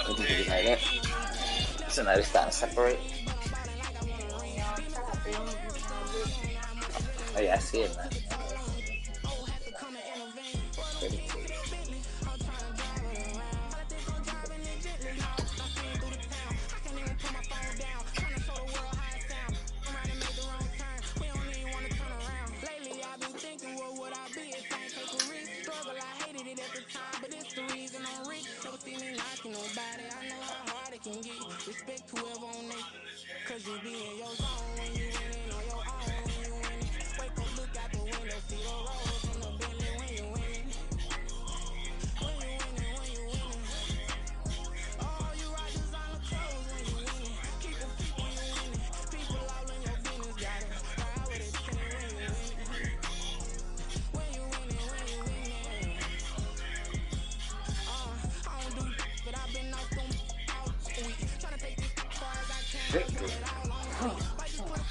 What do you think like that? So now it's starting to separate. Oh yeah, I see it, man.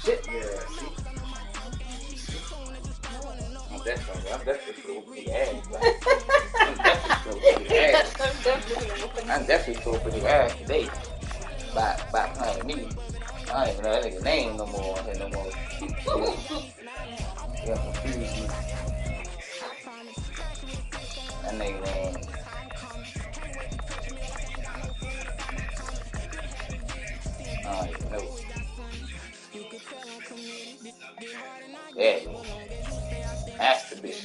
Shit, yeah. I'm definitely pretty ass. I'm definitely pretty ass today. By playing me. I don't even know that nigga's name no more. No more. Yeah, confused me. That nigga name. I don't even know. Yeah. That's the bitch.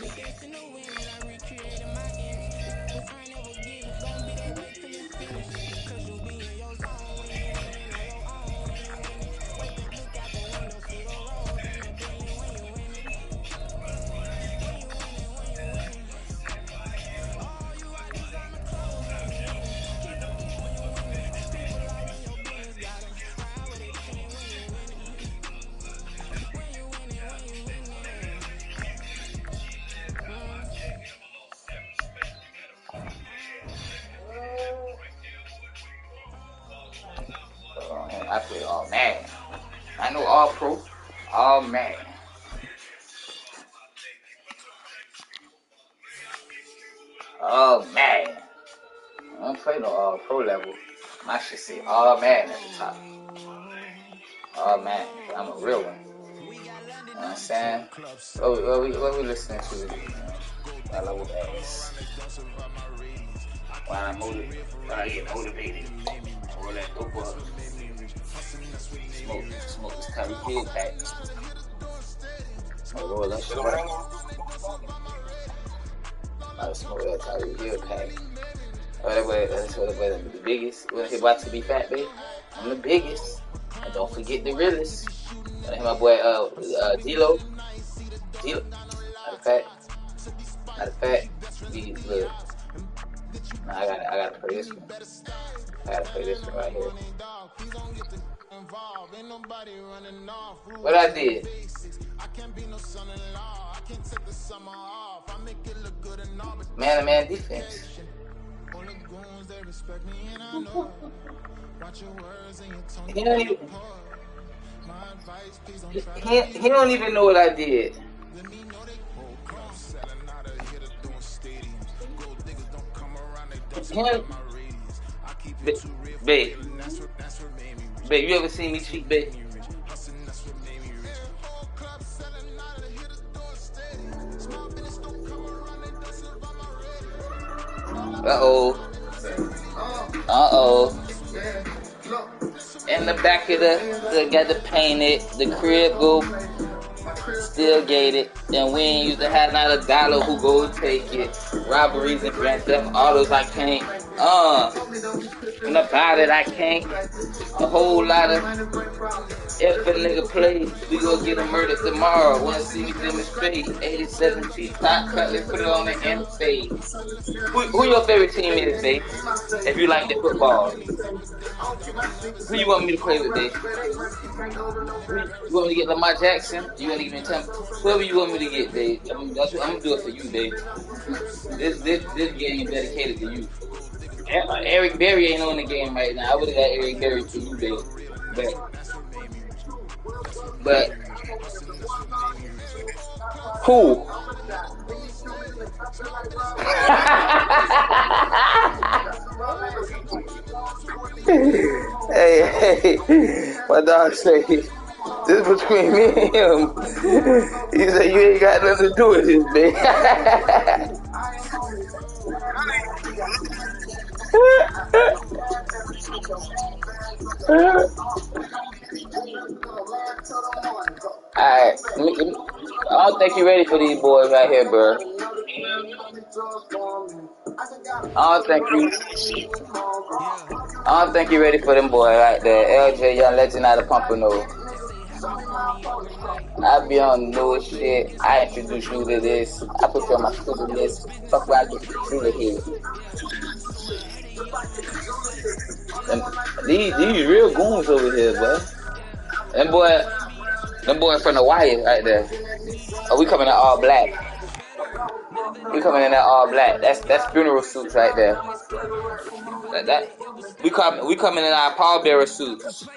I play all Madden. I know all pro, all Madden. All Madden. I don't play no all pro level. I should say all Madden at the top. All Madden. I'm a real one. You know what I'm saying? What we listening to? I love ass. When I get motivated. All that dope up. Smoke this Tyreek Hill pack. Smoke all that shit up. I smoke that Tyreek Hill pack. That's the biggest. When he about to be fat, babe, I'm the biggest. And don't forget the realest. And my boy D-Lo. Matter of fact, look. Nah, I gotta play this one. I gotta play this one right here. What I did? Man-to-man defense. He don't even know what I did. Babe, you ever seen me cheat, babe? Uh-oh. In the back of the got the painted, the crib go still gated, and we ain't used to have not $1 who go take it. Robberies and grand theft autos, I can't. When about it, I can't. A whole lot of if a nigga play, we gon' get him murdered tomorrow. Wanna see me demonstrate? 87 feet, top cutlet, put it on the end fade. Who your favorite team is, babe? If you like the football, who you want me to play with, babe? You want me to get Lamar Jackson? You want to even tell me? Whoever you want me to get, babe. I'm gonna do it for you, babe. This game is dedicated to you. Eric Berry ain't on the game right now. I would've got Eric Berry for you, babe. But Who? Hey, my dog say, this is between me and him. He said, you ain't got nothing to do with this, man. Alright, I don't think you're ready for these boys right here, bro. I don't think you're ready for them boys right there. LJ Young Legend out of Pompano. I be on new shit. I introduce you to this. I put you on my stupid list. Fuck where I get you to here. These real goons over here, boy. Them boy from the wire right there. Oh, we coming in all black. We coming in all black. That's funeral suits right there. We coming in our pallbearer suits.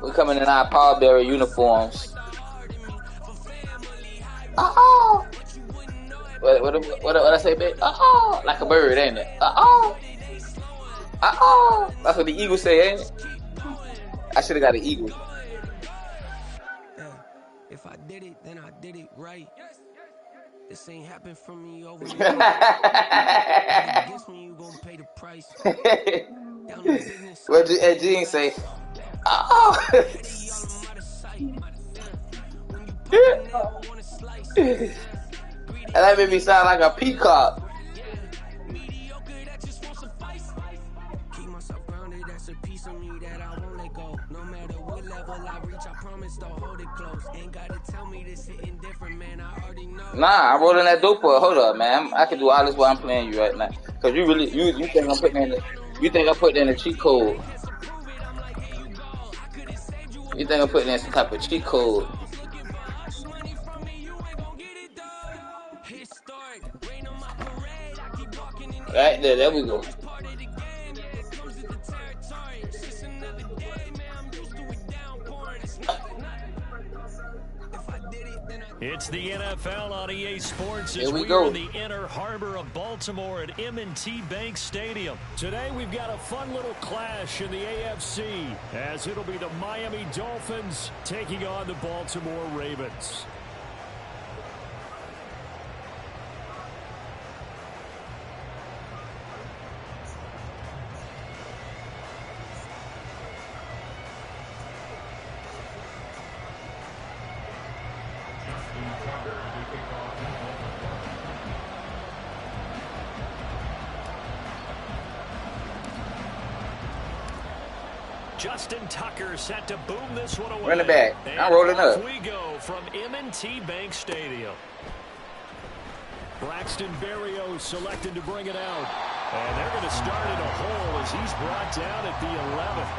We coming in our pallbearer uniforms. What I say, babe? Like a bird, ain't it? That's what the eagle say, ain't it? I should have got an eagle. If I did it, then I did it right. This ain't happened for me over Guess me, you gon' pay the price. What did Gene say? And that made me sound like a peacock. Keep myself grounded, that's a piece of me that I won't let go. No matter what level I reach, I promise to hold it close. Ain't gotta tell me this hitting different, man. I already know. Nah, I rolled in that dope boy. Hold up, man. I can do all this while I'm playing you right now. Cause you think I'm putting in the cheat code. You think I'm putting in some type of cheat code. Right there we go. It's the NFL on EA Sports as Here we we're go. in the inner harbor of Baltimore at M&T Bank Stadium. Today we've got a fun little clash in the AFC as it'll be the Miami Dolphins taking on the Baltimore Ravens. Justin Tucker set to boom this one away. Run it back. I'm rolling up. We go from M&T Bank Stadium. Braxton Berrios selected to bring it out. And they're going to start in a hole as he's brought down at the 11th.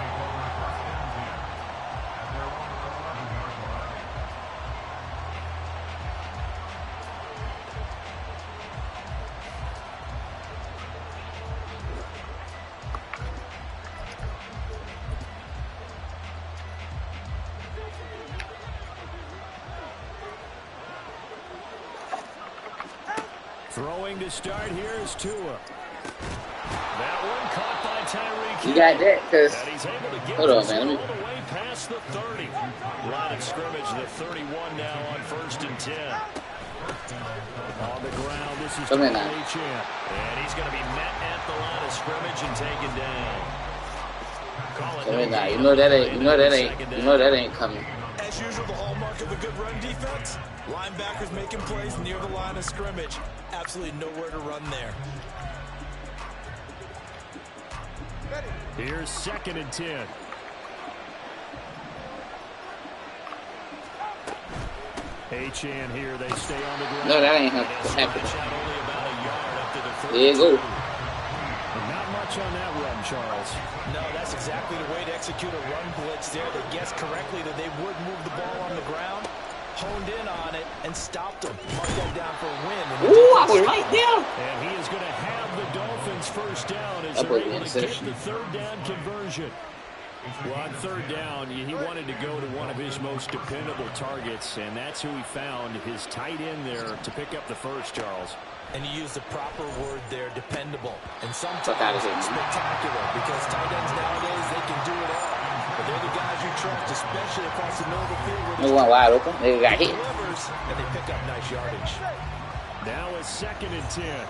Throwing to start here is Tua. That one caught by Tyreek. You got that, cause hold on, man. Let me way past the 30. Line of scrimmage, the 31 now on 1st and 10. On the ground, this is Achane. And he's going to be met at the line of scrimmage and taken down. You know that ain't coming. As usual, the hallmark of a good run defense, linebackers making plays near the line of scrimmage. Absolutely nowhere to run there. Here's 2nd and 10. Achane here, they stay on the ground. No, that ain't happening. There you go. Not much on that run, Charles. No, that's exactly the way to execute a run blitz there. They guessed correctly that they would move the ball on the ground. honed in on it and stopped him. Mark that down for a win. Ooh, I was right there. And he is going to have the Dolphins first down as they're able to get the third down conversion. Well, on third down, he wanted to go to one of his most dependable targets, and that's who he found, his tight end there to pick up the first, Charles. And you used the proper word there, dependable. And sometimes spectacular, because tight ends nowadays, they can do it all. But they're the guys you trust, especially across the middle of the field. They went wide open. They got hit. And they pick up nice yardage. Now it's 2nd and 10.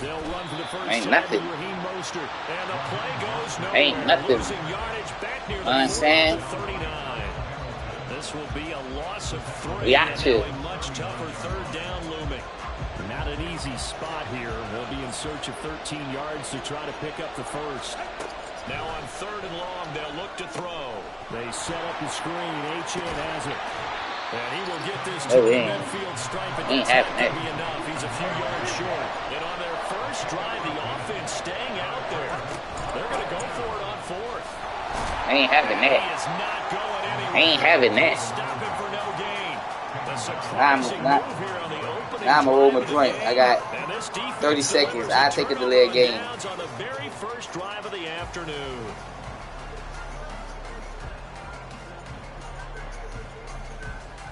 They'll run for the first. Ain't nothing. Raheem Mostert. And the play goes nowhere. Ain't nothing. Losing yardage back near the Understand? 39. This will be a loss of 3. We got to. A much tougher third down looming. Not an easy spot here. They'll be in search of 13 yards to try to pick up the first. Now on 3rd and long, they'll look to throw. They set up the screen. Achane has it. And he will get this to the midfield stripe. And that's not going to be enough. He's a few yards short. And on their first drive, the offense staying out there. They're going to go for it on 4th. Ain't having that. He is not going anywhere. Ain't having that. Stop it for no gain. The surprising move here on the opening. Now I'm going to roll my joint. I got 30 seconds. I'll take a delay game. On the very first drive of the afternoon.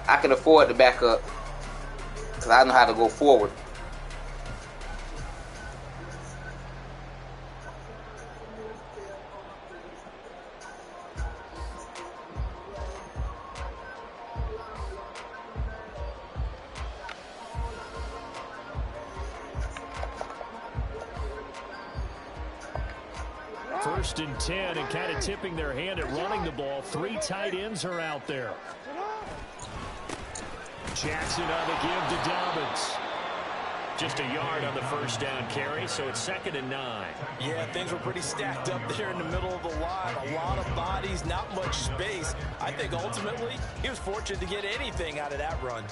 I can afford to back up because I know how to go forward. First and 10, and kind of tipping their hand at running the ball. 3 tight ends are out there. Jackson on the give to Dobbins. Just a yard on the first down carry, so it's 2nd and 9. Yeah, things were pretty stacked up there in the middle of the line. A lot of bodies, not much space. I think ultimately he was fortunate to get anything out of that run.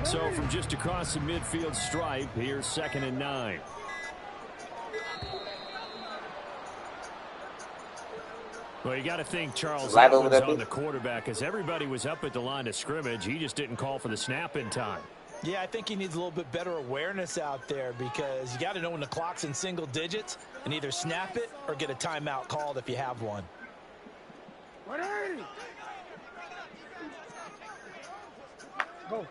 So from just across the midfield stripe, here's 2nd and 9. Well, you got to think Charles Right was over on the quarterback as everybody was up at the line of scrimmage. He just didn't call for the snap in time. Yeah, I think he needs a little bit better awareness out there because you got to know when the clock's in single digits and either snap it or get a timeout called if you have one. Go.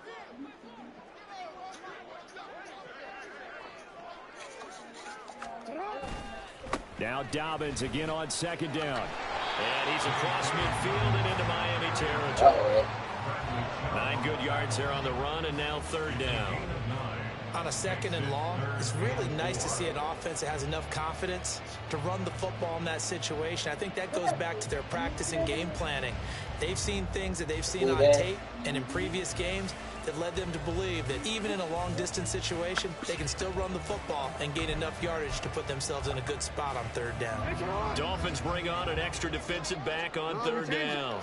Now Dobbins again on 2nd down. And he's across midfield and into Miami territory. 9 good yards there on the run, and now 3rd down. On a 2nd and long, it's really nice to see an offense that has enough confidence to run the football in that situation. I think that goes back to their practice and game planning. They've seen things that they've seen on tape and in previous games that led them to believe that even in a long-distance situation, they can still run the football and gain enough yardage to put themselves in a good spot on 3rd down. Dolphins bring on an extra defensive back on 3rd down.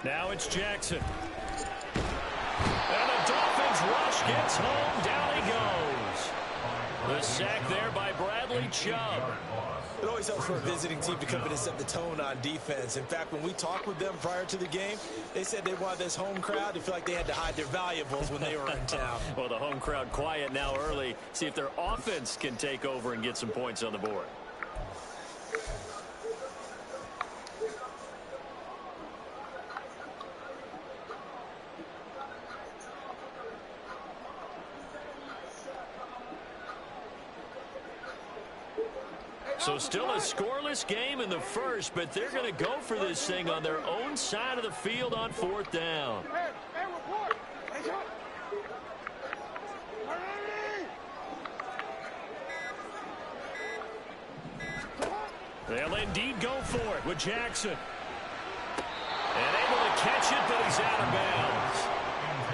Now it's Jackson. And the Dolphins rush gets home. Down he goes. The sack there by Bradley Chubb. It always helps for a visiting team to come in and set the tone on defense. In fact, when we talked with them prior to the game, they said they wanted this home crowd to feel like they had to hide their valuables when they were in town. Well, the home crowd quiet now early. See if their offense can take over and get some points on the board. So still a scoreless game in the first, but they're going to go for this thing on their own side of the field on 4th down. They'll indeed go for it with Jackson. And able to catch it, but he's out of bounds.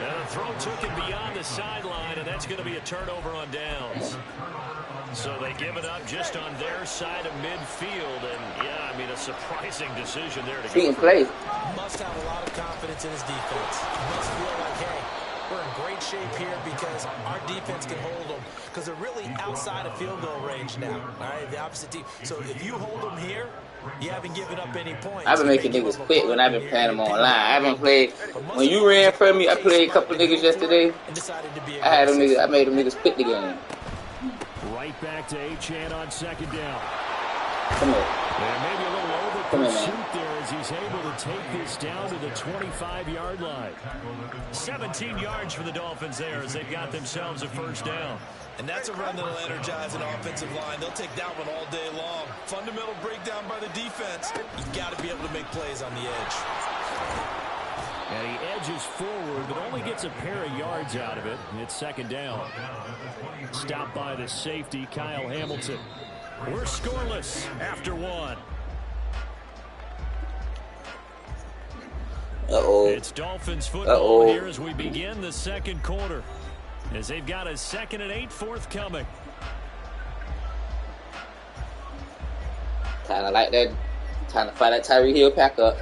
And the throw took him beyond the sideline, and that's going to be a turnover on downs. So they give it up just on their side of midfield. And, yeah, I mean, a surprising decision there to go. Play. Must have a lot of confidence in his defense. Must feel like, hey, we're in great shape here because our defense can hold them. Because they're really outside of field goal range now. All right, the opposite team. So if you hold them here, you haven't given up any points. I've been making niggas quit when I've been playing them online. I haven't played. When you ran from me, I played a couple niggas yesterday. I made them niggas quit the game. Right back to Achane on second down. Come here. And maybe a little over pursuit there as he's able to take this down to the 25-yard line. 17 yards for the Dolphins there as they've got themselves a first down. And that's a run that'll energize an offensive line. They'll take that one all day long. Fundamental breakdown by the defense. You've got to be able to make plays on the edge. And he edges forward, but only gets a pair of yards out of it. And it's second down. Stopped by the safety, Kyle Hamilton. We're scoreless after one. It's Dolphins football here as we begin the second quarter. As they've got a 2nd and 8 forthcoming. Kind of like that. Trying to find that Tyreek Hill pack up.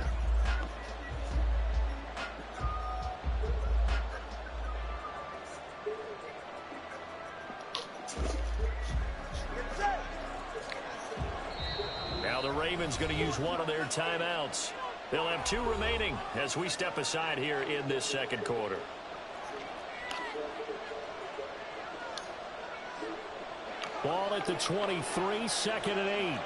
Now the Ravens going to use one of their timeouts. They'll have 2 remaining as we step aside here in this second quarter. Ball at the 23, 2nd and 8.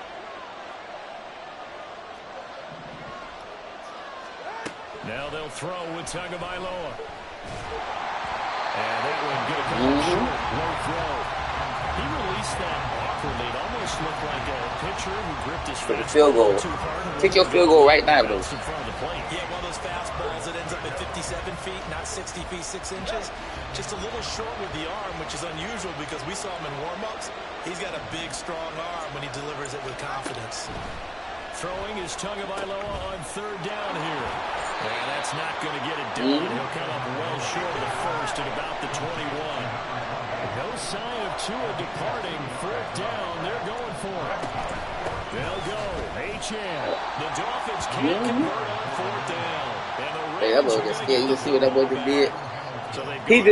Now they'll throw with Tagovailoa. And they will get a short, low throw. He released that awkwardly. It almost looked like a pitcher who gripped his fastball field goal. Take your field goal right now, though. Yeah, one of those fastballs that ends up at 57 feet, not 60 feet, 6 inches. Just a little short with the arm, which is unusual because we saw him in warm-ups. He's got a big, strong arm when he delivers it with confidence. Throwing is Tagovailoa on 3rd down here. And that's not going to get it done. He'll come up well short of the first at about the 21. No sign of Tua departing. 4th down. They're going for it. They'll go. Achane. The Dolphins can't convert on 4th down. And the Hey, that boy just scared. You can see what that boy just did. He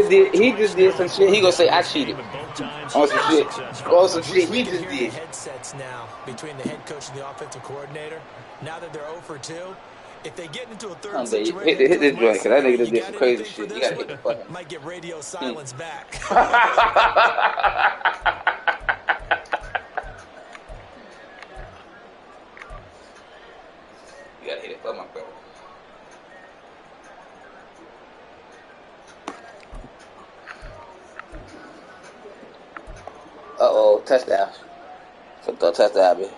just did some shit. He gonna say I cheated on some shit. On some shit he just did. Headsets now between the head coach and the offensive coordinator. Now that they're 0 for 2, if they get into a third situation, hit this joint, cause that nigga just did some crazy shit. You gotta hit the fucking. Might get radio silence back. You gotta hit it for my brother. Touchdown. Touchdown, baby.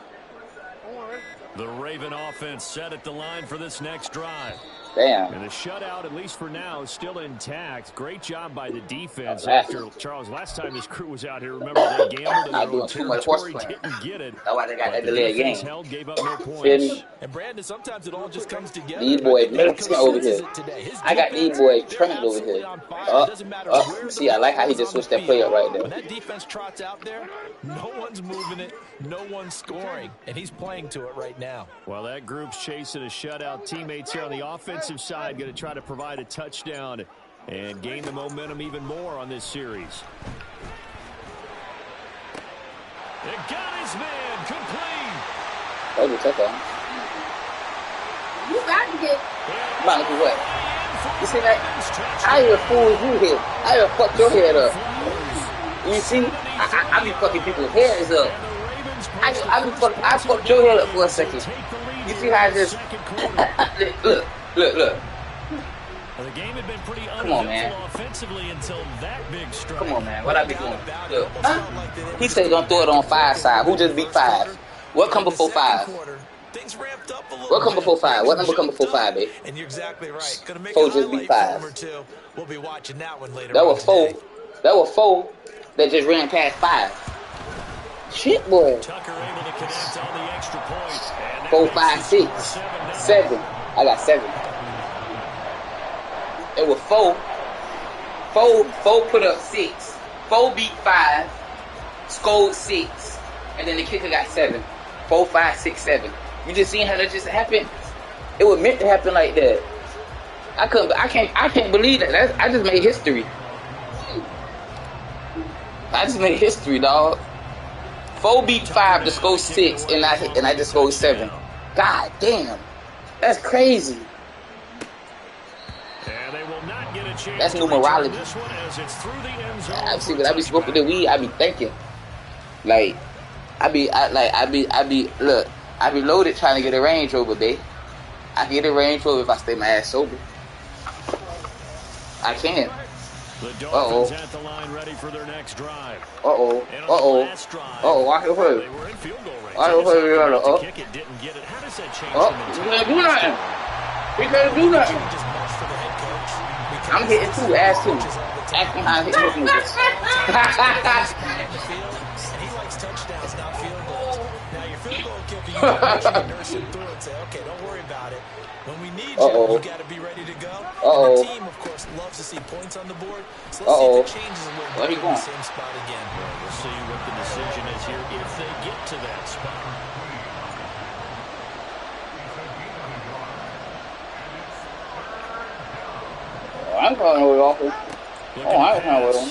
The Raven offense set at the line for this next drive. Damn. And the shutout, at least for now, is still intact. Great job by the defense. After Charles, last time this crew was out here, remember they gambled in their own territory, didn't get it. That's why they got that delay game. Held, gave up no points. And Brandon, sometimes it all just comes together. These boys over here. I got these boys trained over here. See, I like how he just switched that play up right there. When that defense trots out there, no one's moving it, no one's scoring, and he's playing to it right now. Well, that group's chasing a shutout. Teammates here on the offensive side going to try to provide a touchdown and gain the momentum even more on this series. It got his man complete. That was a touchdown. You got to get. About to do what? You see that? I even fooled you here. I even fucked your head up. You see? I be fucking people's heads up. I fucked your head up for a second. You see how I just look. Well, the game had been pretty uneventful offensively until that big strike. Come on, man. What I be doing? Look. He said don't throw it on 5 side. Who just beat 5? What come before 5? What come before 5? What number come before 5, babe? And you're exactly right. 4 just beat 5. We'll be watching that one later. That was 4. That was 4 that just ran past 5. Shit, boy. Tucker able to connect on the extra point. 4, 5, 6, 7. I got 7. It was 4. 4 put up 6. 4 beat 5. Scored 6. And then the kicker got 7. 4, 5, 6, 7. You just seen how that just happened? It was meant to happen like that. I can't believe that. I just made history. I just made history, dog. 4 beat 5 to score 6, and I just scored 7. God damn, that's crazy. That's numerology. I see what I be smoking the weed. I be thinking, like, I be loaded trying to get a Range Rover, babe. I can get a Range Rover if I stay my ass sober. I can. Uh-oh. At the line ready for their next drive. Uh-oh. Watch it for you. Watch it for you. You can't do nothing. He can't do nothing. I'm hitting too, ass too. Acting how I hit this movie. And he likes touchdowns, not field goals. Now your field goal kicker, you got to nurse him through and say, okay, don't worry about it. When we need you got to be ready to go. And the team, of course, loves to see points on the board. So let's see if it changes a little bit in the same spot again. We'll see what the decision is here if they get to that spot. I'm calling with Awful. Oh, I'm calling with him.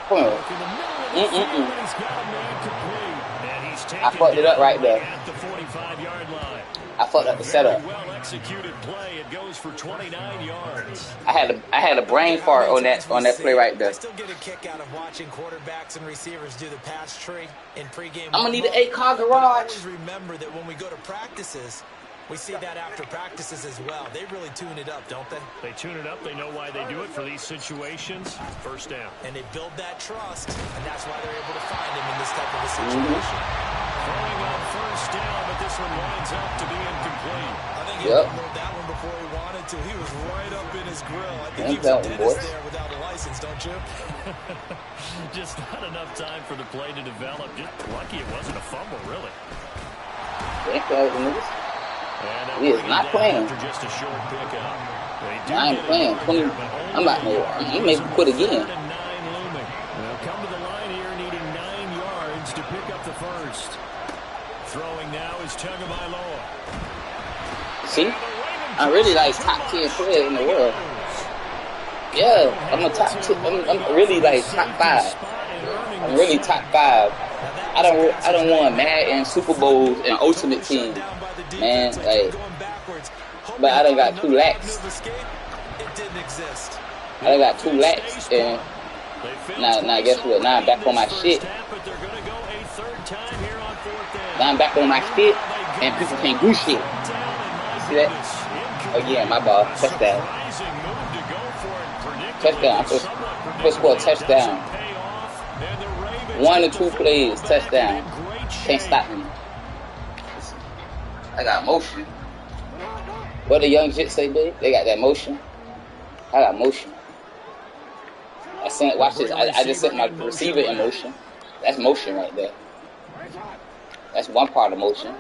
Come on. I fucked it up right there. I fucked up the setup. Well-executed play. It goes for 29 yards. I had a brain fart on that play right there. I still get a kick out of watching quarterbacks and receivers do the pass tree in pregame. I'm gonna need an 8-car garage. Always remember that when we go to practices, we see that after practices as well. They really tune it up, don't they? They tune it up. They know why they do it for these situations. First down. And they build that trust, and that's why they're able to find him in this type of a situation. Throwing on first down, but this one winds up to be incomplete. I think he rolled that one before he wanted to. He was right up in his grill. I think he was a dentist there without a license, don't you? Just not enough time for the play to develop. Just lucky it wasn't a fumble, really. He is not playing. Just a short pickup. I ain't playing. I'm about to make him quit again. They'll come to the line here needing 9 yards to pick up the first. Throwing now is Tagovailoa. See? I really like top 10 players in the world. Yeah, I'm a top 10. I'm really like top 5. I'm really top 5. I don't want Madden, Super Bowls, and Ultimate Team. Man, like, but I done got 2 lakhs. I done got 2 lakhs, and now guess what? Now I'm back on my shit. Now I'm back on my shit, and people can't do shit. See that? Again, my ball, touchdown. Touchdown. I'm supposed to score a touchdown. 1 or 2 plays, touchdown. Can't stop me. I got motion. What the young jits say, babe? They got that motion. I got motion. Watch this. I just sent my receiver in motion. That's motion right there. That's one part of motion.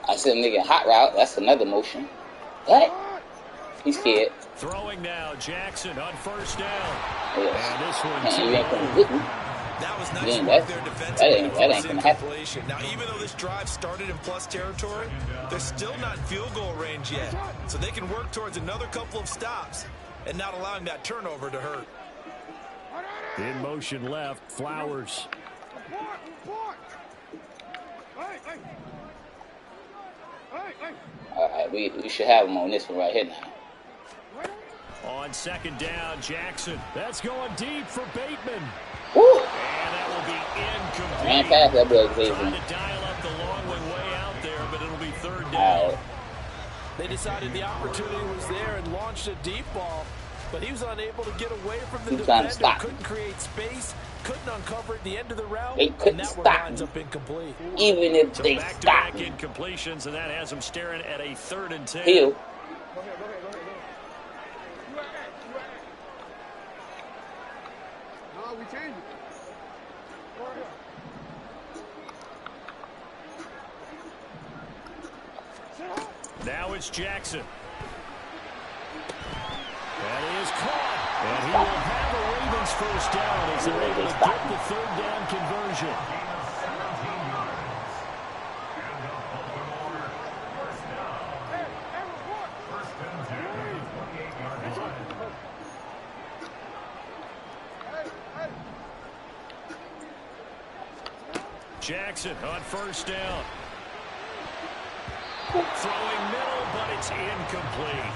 I sent a nigga hot route. That's another motion. What? He's scared. Throwing now, Jackson on first down. Yes. And this one, you ain't gonna get me. That was nice Yeah, work there defensively. that ain't gonna happen. Now, even though this drive started in plus territory, they're still not in field goal range yet. So they can work towards another couple of stops and not allowing that turnover to hurt. in motion left, Flowers. All right, we should have him on this one right here now. On second down, Jackson. That's going deep for Bateman. Woo! And that will be incomplete. Ran past that boy, Trying to dial up the long one way out there, but it'll be third down. All right. They decided the opportunity was there and launched a deep ball, but he was unable to get away from the defender. Couldn't create space, couldn't uncover at the end of the route. They couldn't stop up incomplete. Even if So they back-to-back stop incompletions, and that has them staring at a 3rd and 10. Hill. we change it. Now it's Jackson. That is caught. And he will have a Ravens first down as they're able to get the third down conversion. Jackson on first down. Throwing middle, but it's incomplete.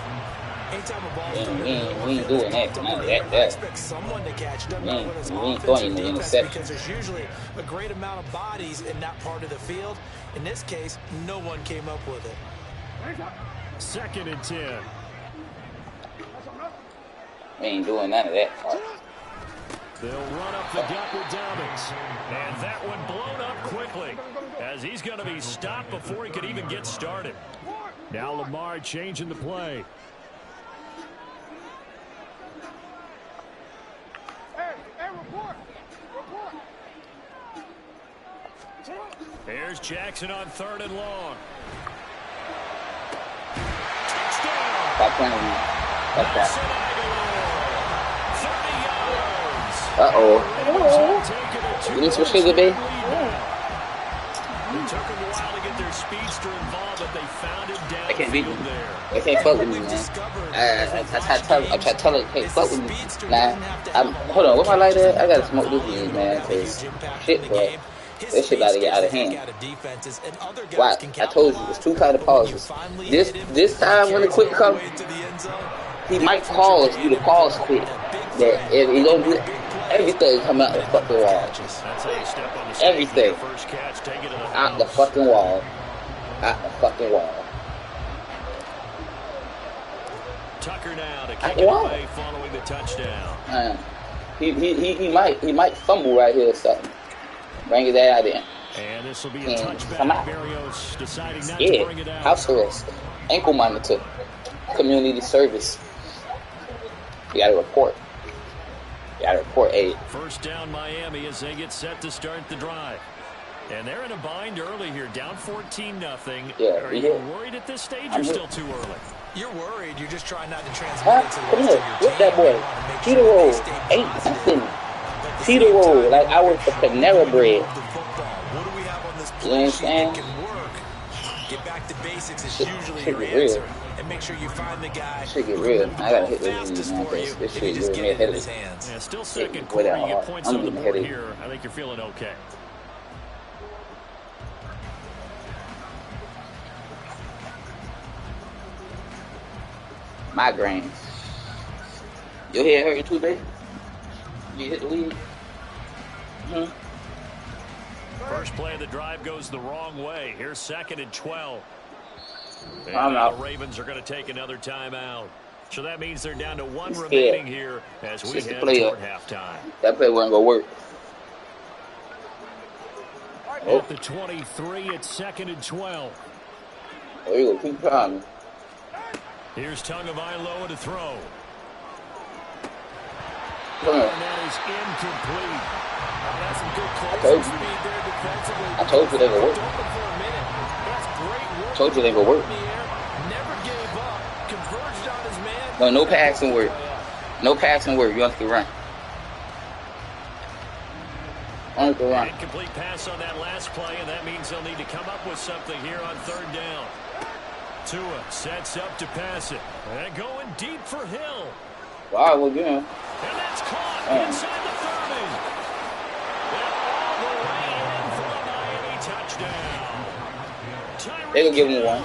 Anytime a ball we ain't doing that tonight. Expect someone to catch. Doesn't matter whether it's offense or defense, because there's usually a great amount of bodies in that part of the field. In this case, no one came up with it. 2nd and 10. We ain't doing none of that. They'll run up the gut with Dobbins. And that one blown up quickly, as he's going to be stopped before he could even get started. Now Lamar changing the play. Here's Jackson on 3rd and long. Touchdown. Stop playing with me. Stop that. 30 yards. Uh-oh. You need some sugar, babe? It took them a while to get their speedster involved, but they found him down. I can't beat there. him. They can't fuck with me, man. I try to tell her, hey, fuck with me. Nah, hold on, where my lighter at? I gotta smoke this weed, man, cause shit, bro. This shit about to get out of hand. Why? I told you, it's 2 kind of pauses. This time when the quick comes, he might pause, do the pause quick. That if he don't do everything come out the fucking wall. Everything. Out the fucking wall. Out the fucking wall. Tucker now to kick it away following the touchdown. He might fumble right here or something. Bring it out in. And this will be a touchback. Berrios deciding not to bring it out. House arrest, ankle monitor, community service. You gotta report. Aid. First down Miami as they get set to start the drive. And they're in a bind early here, down 14-0. Yeah, Are you worried at this stage or still too early? You're worried. You're just trying not to transmit it to the rest of your team. That boy. Peter roll. Ain't nothing. Peter roll. Like I was the Panera bread. What do we have on this play? You know what I'm saying? Get back to basics is usually your answer. And make sure you find the guy. Shit get real. I gotta hit this man. This shit is me ahead of his hands. Yeah, still second quarter. You get points on the board here. I think you're feeling okay. Migraines. Your head hurting too, baby? You hit the weed? First play of the drive goes the wrong way. Here's 2nd and 12. And the Ravens are going to take another timeout. So that means they're down to 1 remaining here as we head toward halftime. That play wasn't going to work. At the 23, it's 2nd and 12. Oh, you go keep trying. Here's Tagovailoa to throw. Come on. And that is incomplete. That's some good closing speed there defensively. I told you they would work. That's great work. Told you they would work. Never gave up. Converged on his man. No passing work. No passing work. You have to run. Incomplete pass on that last play, and that means they'll need to come up with something here on 3rd down. Tua sets up to pass it. And going deep for Hill. Wow, well, yeah. And that's caught inside the 30. And all the way in for a Miami touchdown. They gonna give him one.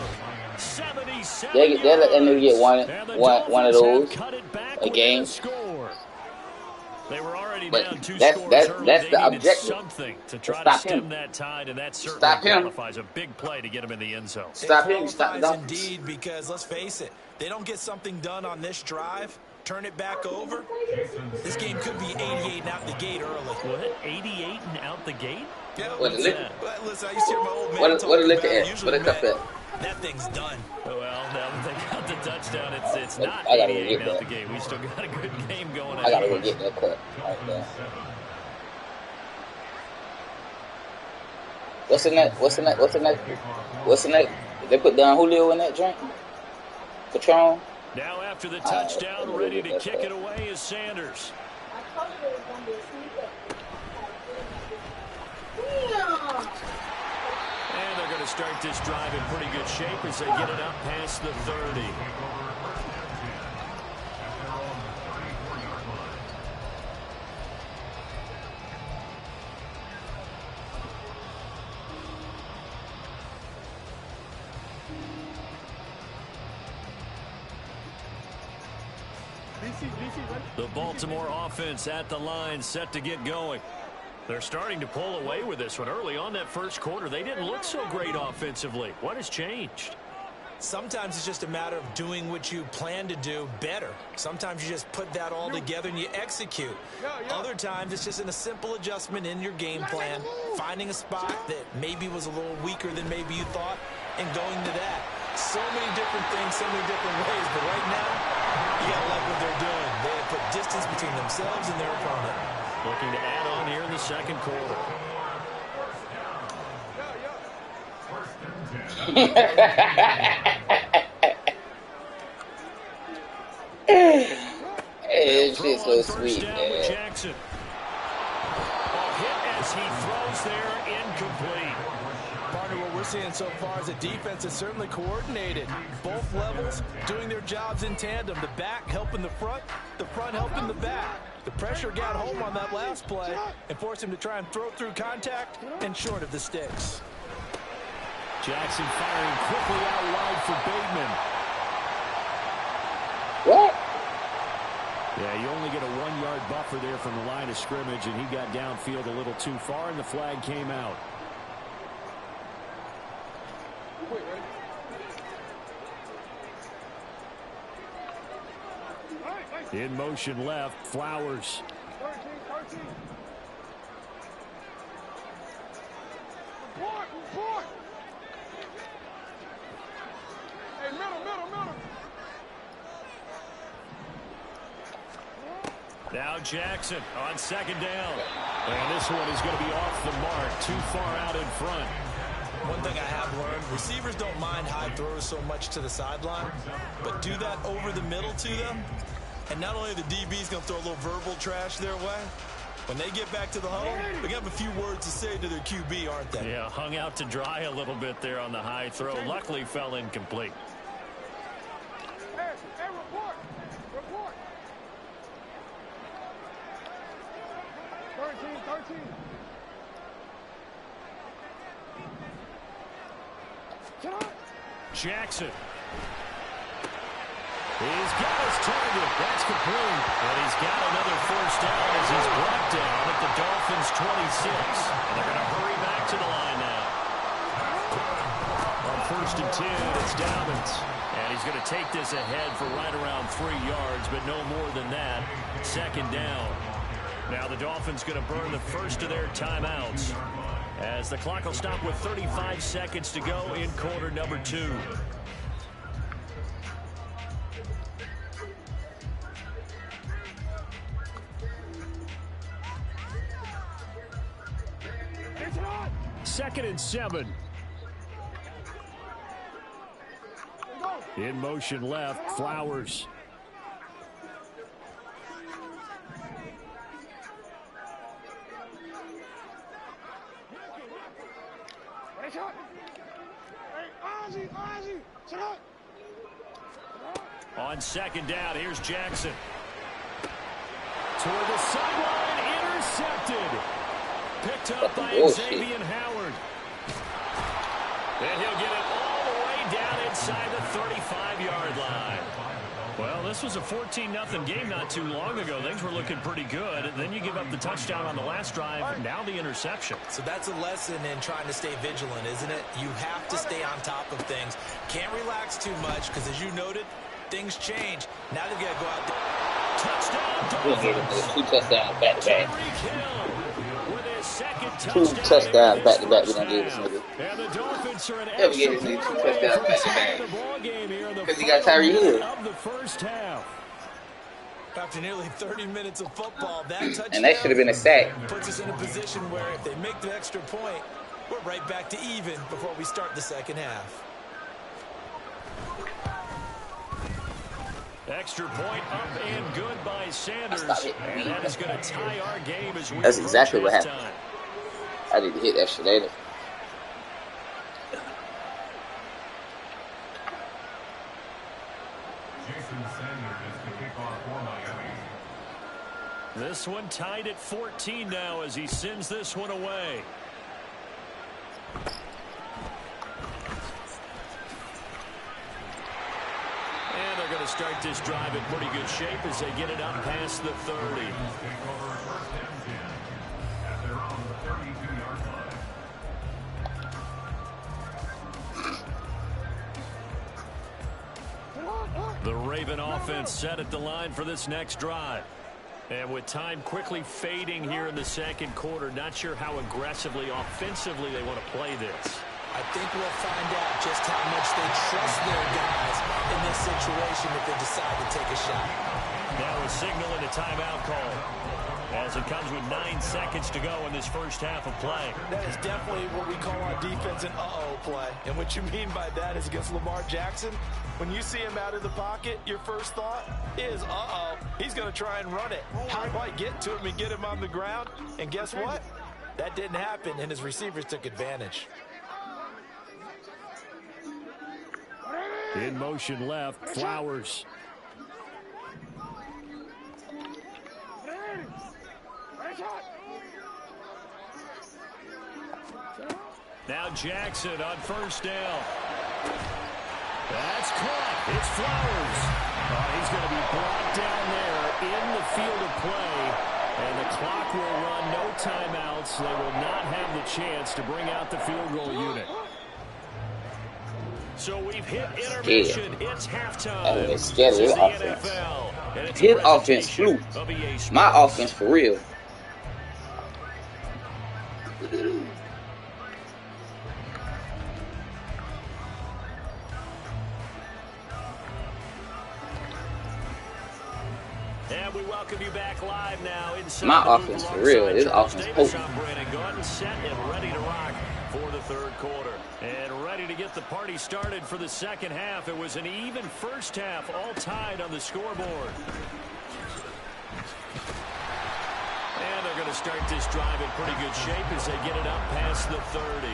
They'll let them get one of those a game. They were already but down 2 that's scores the objective. Something to try to stem that tide, and that certainly qualifies a big play to get him in the end zone. Stop him. Stop the indeed, because let's face it, they don't get something done on this drive. Turn it back over. This game could be 88 and out the gate early. What? 88 and out the gate? Yeah, listen, I used to hear my old man what a look at. What a cup at. That thing's done. Well, now that they got the touchdown, it's not I gotta 88 get out that. the game. We still got a good game going on. I gotta go get that cut right there. What's in that? They put down Julio in that drink? Patron? Now after the touchdown, ready to kick it away is Sanders. And they're going to start this drive in pretty good shape as they get it up past the 30. The Baltimore offense at the line, set to get going. They're starting to pull away with this one. Early on that first quarter, they didn't look so great offensively. What has changed? Sometimes it's just a matter of doing what you plan to do better. Sometimes you just put that all together and you execute. Other times it's just in a simple adjustment in your game plan, finding a spot that maybe was a little weaker than maybe you thought, and going to that. So many different things, so many different ways, but right now, you gotta like what they're doing. They have put distance between themselves and their opponent. Looking to add on here in the second quarter. It's just so sweet, man. Jackson. A hit as he throws there, incomplete. Partner, what we're seeing so far is the defense is certainly coordinated. Both levels doing their jobs in tandem. The back helping the front helping the back. The pressure got home on that last play and forced him to try and throw through contact and short of the sticks. Jackson firing quickly out wide for Bateman. What? Yeah, you only get a 1-yard buffer there from the line of scrimmage, and he got downfield a little too far, and the flag came out. In motion left, Flowers. 13. Report. Hey, middle. Now Jackson on second down. And this one is going to be off the mark, too far out in front. One thing I have learned, receivers don't mind high throws so much to the sideline, but do that over the middle to them. And not only are the DBs going to throw a little verbal trash their way, when they get back to the huddle, they're going to have a few words to say to their QB, aren't they? Yeah, hung out to dry a little bit there on the high throw. Luckily fell incomplete. Hey, report. 13. Jackson. He's got his target. That's complete. And he's got another first down as he's brought down at the Dolphins' 26. And they're going to hurry back to the line now. On 1st and 10, it's Dobbins. And he's going to take this ahead for right around 3 yards, but no more than that. Second down. Now the Dolphins going to burn the first of their timeouts, as the clock will stop with 35 seconds to go in quarter number 2. Second and 7. In motion left, Flowers. On second down, here's Jackson. Toward the sideline, intercepted. Picked up by Xavier Howard. And he'll get it all the way down inside the 35-yard line. Well, this was a 14-0 game not too long ago. Things were looking pretty good. And then you give up the touchdown on the last drive. Now the interception. So that's a lesson in trying to stay vigilant, isn't it? You have to stay on top of things. Can't relax too much because, as you noted, things change. Now they've got to go out there. Touchdown. We'll get it. 2 touchdowns back-to-back. 2 touchdowns back-to-back. We don't give this nigga. And the Dolphins are an Never get this nigga 2 touchdowns back-to-back. Because he got Tyreek Hill. Of the first half. After nearly 30 minutes of football, that touchdown And that should have been a sack. puts us in a position where if they make the extra point, We're right back to even before we start the second half. Extra point up and good by Sanders. And that is going to tie our game as we That's exactly what happened. time. I need to hit extra later. This one tied at 14 now as he sends this one away. And they're going to start this drive in pretty good shape as they get it up past the 30. The Raven offense set at the line for this next drive. And with time quickly fading here in the second quarter, not sure how aggressively, offensively they want to play this. I think we'll find out just how much they trust their guys in this situation if they decide to take a shot. Now a signal and a timeout call as it comes with 9 seconds to go in this first half of play. That is definitely what we call on defense an uh-oh play. And what you mean by that is against Lamar Jackson, when you see him out of the pocket, your first thought is, uh-oh, he's going to try and run it. How do I get to him and get him on the ground? And guess what? That didn't happen, and his receivers took advantage. In motion left, Flowers. Now Jackson on first down. That's caught. It's Flowers. He's going to be brought down there in the field of play. And the clock will run, no timeouts. They will not have the chance to bring out the field goal unit. So we've hit intermission. It's halftime. I'm scared of his offense. His offense flew. My offense for real. And we welcome you back live now inside my offense for real. His offense potent. I'm Brandon Gaudin, set and ready to rock for the third quarter. And ready to get the party started for the second half. It was an even first half, all tied on the scoreboard. And they're going to start this drive in pretty good shape as they get it up past the 30.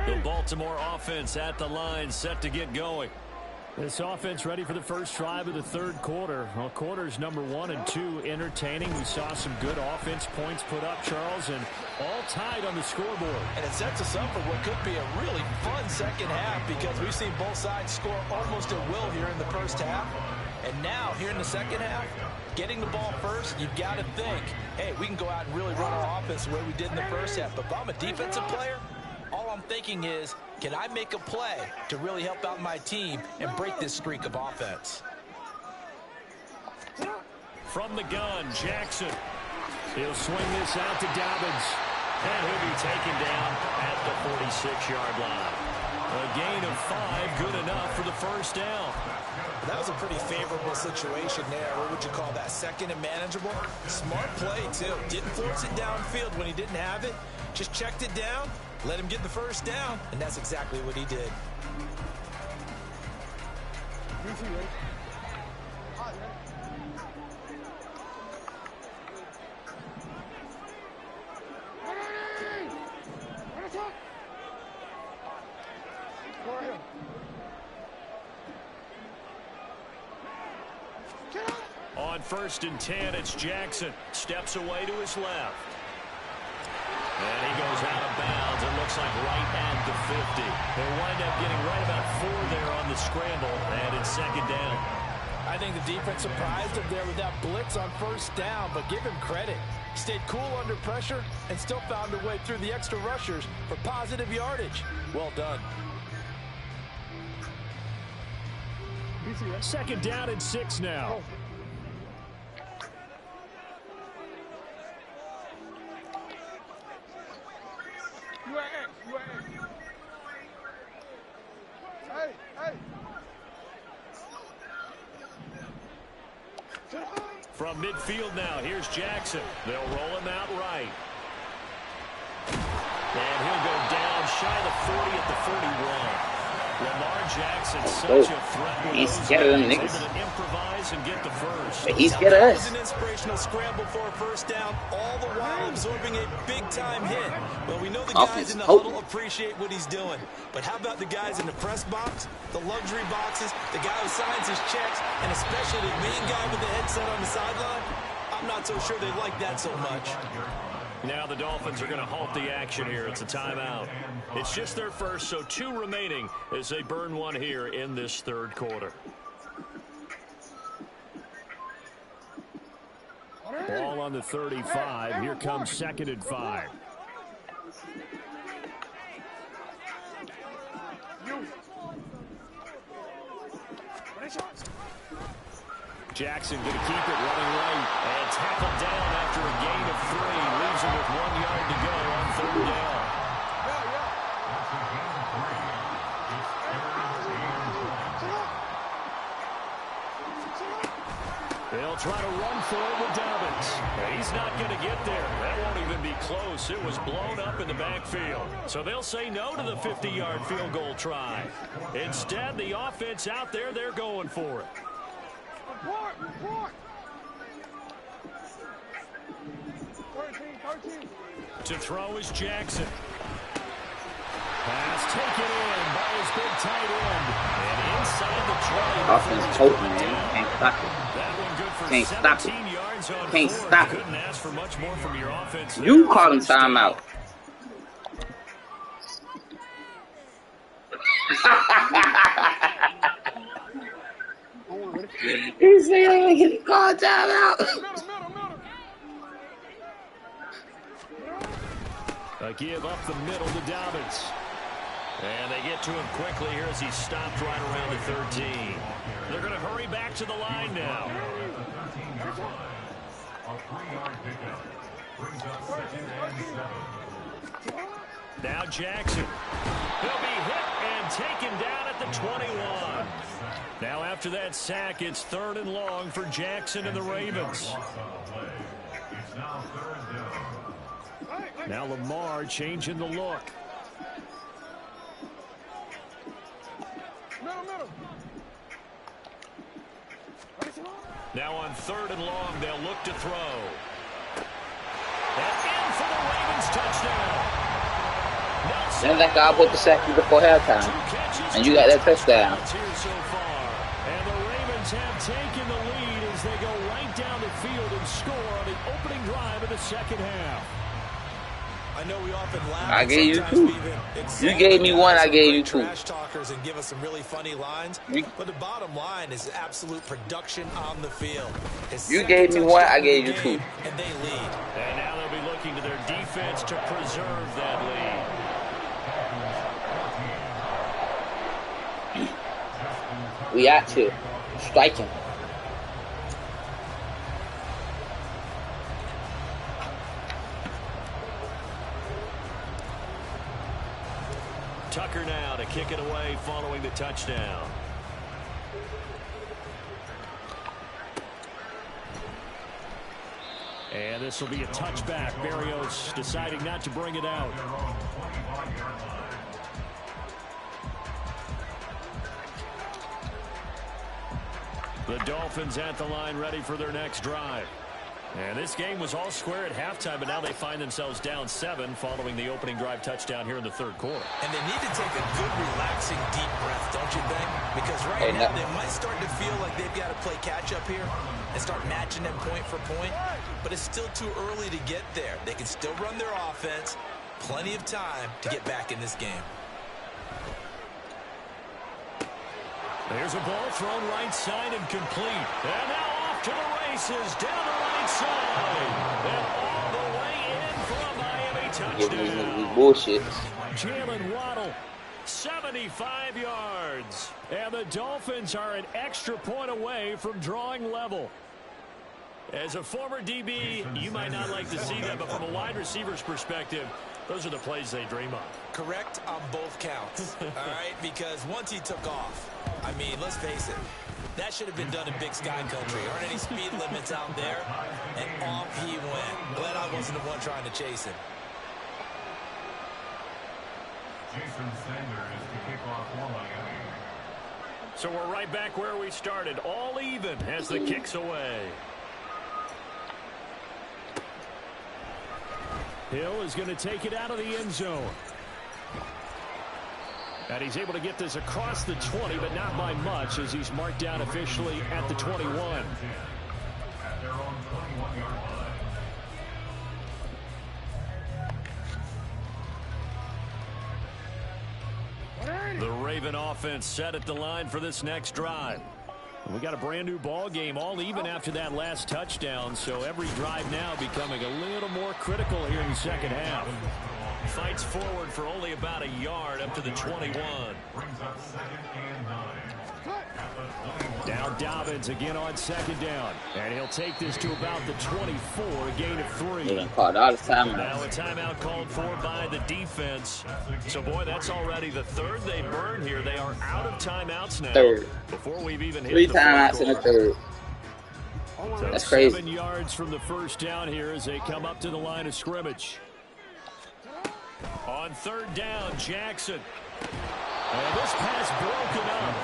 The Baltimore offense at the line, set to get going. This offense ready for the first drive of the third quarter. Well, quarters number 1 and 2 entertaining. We saw some good offense points put up, Charles, and all tied on the scoreboard. And it sets us up for what could be a really fun second half because we've seen both sides score almost at will here in the first half. And now, here in the second half, getting the ball first, you've got to think, hey, we can go out and really run our offense the way we did in the first half. But if I'm a defensive player, all I'm thinking is, can I make a play to really help out my team and break this streak of offense? From the gun, Jackson. He'll swing this out to Dobbins. And he'll be taken down at the 46-yard line. A gain of 5, good enough for the first down. That was a pretty favorable situation there. What would you call that? Second and manageable? Smart play, too. Didn't force it downfield when he didn't have it. Just checked it down. Let him get the first down, and that's exactly what he did. On 1st and 10, it's Jackson. Steps away to his left. And he goes out of bounds. It looks like right at the 50. They'll wind up getting right about 4 there on the scramble, and it's second down. I think the defense surprised him there with that blitz on first down, but give him credit. Stayed cool under pressure and still found a way through the extra rushers for positive yardage. Well done. Second down and 6 now. You at X. You at X. Hey, hey. From midfield now, here's Jackson. They'll roll him out right. And he'll go down shy of the 40 at the 41. Lamar Jackson, such a threat. He's scared of them niggas. Able to improvise and get the first. But he's scared of us. It was an inspirational scramble for a first down, all the while absorbing a big-time hit. Well, we know the guys in the huddle appreciate what he's doing. But how about the guys in the press box, the luxury boxes, the guy who signs his checks, and especially the main guy with the headset on the sideline? I'm not so sure they like that so much. Now the Dolphins are going to halt the action here. It's a timeout. It's just their first, so 2 remaining as they burn one here in this third quarter. Ball on the 35. Here comes 2nd and 5. Jackson going to keep it running right and tackled down after a gain of 3. Leaves him with 1 yard to go on 3rd down. They'll try to run for it with Dobbins. He's not going to get there. That won't even be close. It was blown up in the backfield. So they'll say no to the 50-yard field goal try. Instead, the offense out there, they're going for it. Report, report. 13. To throw is Jackson. Pass taken in by his big tight end. And inside the 20. Offense potent, man. Can't stop it. That one good for Can't stop 17 yards on Can't 4. stop it. Couldn't ask for much more from your offense. You call him timeout. He said he called timeout. A give up the middle to Dobbins. And they get to him quickly here as he stopped right around the 13. They're going to hurry back to the line now. Now Jackson. He'll be hit and taken down at the 21. Now after that sack, it's 3rd and long for Jackson and the Ravens. Now Lamar changing the look. Now on 3rd and long, they'll look to throw. And in for the Ravens touchdown. Then that guy put the sack you before halftime. And you got that touchdown. And the Ravens have taken the lead as they go right down the field and score on the opening drive of the second half. I know we often laugh. I gave you 2. You gave me 1, I gave you 2. Trash talkers and give us some really funny lines. But the bottom line is absolute production on the field. You gave me 1, I gave you 2. And they lead. And now they'll be looking to their defense to preserve that lead. We out to strike him. Tucker now to kick it away following the touchdown. And this will be a touchback. Berrios deciding not to bring it out. The Dolphins at the line ready for their next drive. And this game was all square at halftime, but now they find themselves down 7 following the opening drive touchdown here in the third quarter. And they need to take a good, relaxing, deep breath, don't you think? Because right now they might start to feel like they've got to play catch-up here and start matching them point for point. But it's still too early to get there. They can still run their offense. Plenty of time to get back in this game. There's a ball thrown right side and complete. And now off to the races, down the right side. And all the way in for a Miami touchdown. Bullshit. Jalen Waddle, 75 yards. And the Dolphins are an extra point away from drawing level. As a former DB, you might not like to see that, but from a wide receiver's perspective, Those are the plays they dream of. Correct on both counts, all right? Because once he took off, I mean, let's face it, that should have been done in Big Sky Country. Aren't any speed limits out there? And off he went. Glad I wasn't the one trying to chase him. Jason Sanders is to kick off for Miami. So we're right back where we started. All even as the kick's away. Hill is going to take it out of the end zone. And he's able to get this across the 20, but not by much, as he's marked down officially at the 21. At their own 21-yard line. The Raven offense set at the line for this next drive. We got a brand new ball game, all even after that last touchdown, so every drive now becoming a little more critical here in the second half. Fights forward for only about a yard up to the 21. Brings up 2nd and 9. Now Dobbins again on 2nd down, and he'll take this to about the 24, a gain of 3. They done called all the timeouts. Now a timeout called for by the defense. So, boy, that's already the third they burned here. They are out of timeouts now. Third. Before we've even hit 3 the timeouts in the third. So That's crazy. 7 yards from the first down here as they come up to the line of scrimmage. On 3rd down, Jackson. And this pass broken up.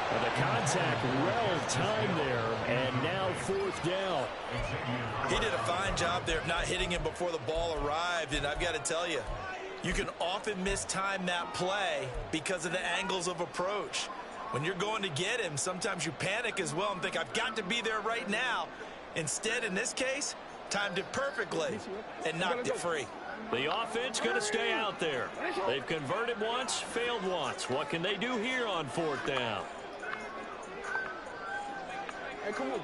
And the contact well timed there, and now 4th down. He did a fine job there of not hitting him before the ball arrived, and I've got to tell you, you can often mistime that play because of the angles of approach. When you're going to get him, sometimes you panic as well and think, I've got to be there right now. Instead, in this case, timed it perfectly and knocked it free. The offense going to stay out there. They've converted once, failed once. What can they do here on 4th down? Hey, come on.